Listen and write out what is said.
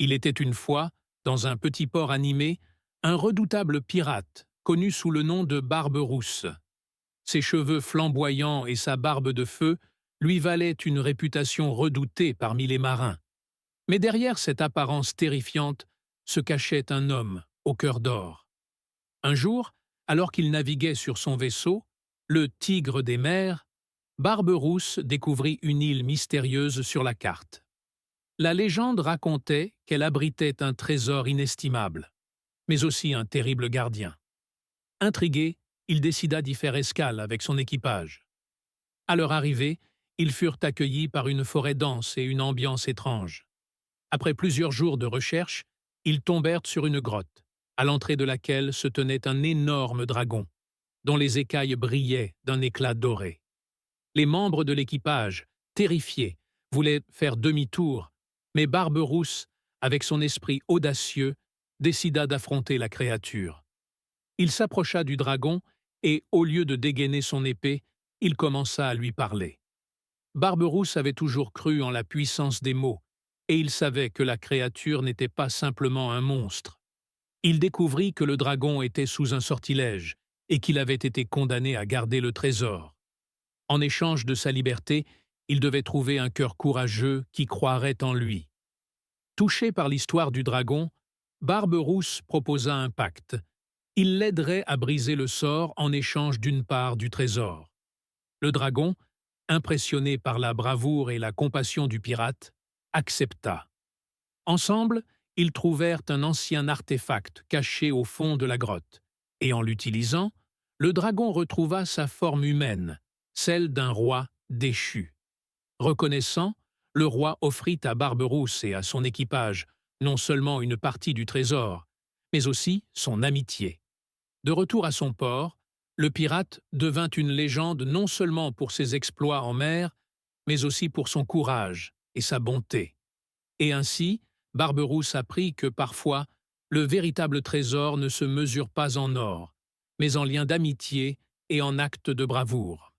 Il était une fois, dans un petit port animé, un redoutable pirate, connu sous le nom de Barbe-Rousse. Ses cheveux flamboyants et sa barbe de feu lui valaient une réputation redoutée parmi les marins. Mais derrière cette apparence terrifiante se cachait un homme au cœur d'or. Un jour, alors qu'il naviguait sur son vaisseau, le Tigre des mers, Barbe-Rousse découvrit une île mystérieuse sur la carte. La légende racontait qu'elle abritait un trésor inestimable, mais aussi un terrible gardien. Intrigué, il décida d'y faire escale avec son équipage. À leur arrivée, ils furent accueillis par une forêt dense et une ambiance étrange. Après plusieurs jours de recherche, ils tombèrent sur une grotte, à l'entrée de laquelle se tenait un énorme dragon, dont les écailles brillaient d'un éclat doré. Les membres de l'équipage, terrifiés, voulaient faire demi-tour, mais Barbe-Rousse, avec son esprit audacieux, décida d'affronter la créature. Il s'approcha du dragon et, au lieu de dégainer son épée, il commença à lui parler. Barbe-Rousse avait toujours cru en la puissance des mots, et il savait que la créature n'était pas simplement un monstre. Il découvrit que le dragon était sous un sortilège et qu'il avait été condamné à garder le trésor. En échange de sa liberté, il devait trouver un cœur courageux qui croirait en lui. Touché par l'histoire du dragon, Barbe-Rousse proposa un pacte. Il l'aiderait à briser le sort en échange d'une part du trésor. Le dragon, impressionné par la bravoure et la compassion du pirate, accepta. Ensemble, ils trouvèrent un ancien artefact caché au fond de la grotte, et en l'utilisant, le dragon retrouva sa forme humaine, celle d'un roi déchu. Reconnaissant, le roi offrit à Barbe-Rousse et à son équipage non seulement une partie du trésor, mais aussi son amitié. De retour à son port, le pirate devint une légende non seulement pour ses exploits en mer, mais aussi pour son courage et sa bonté. Et ainsi, Barbe-Rousse apprit que parfois, le véritable trésor ne se mesure pas en or, mais en liens d'amitié et en actes de bravoure.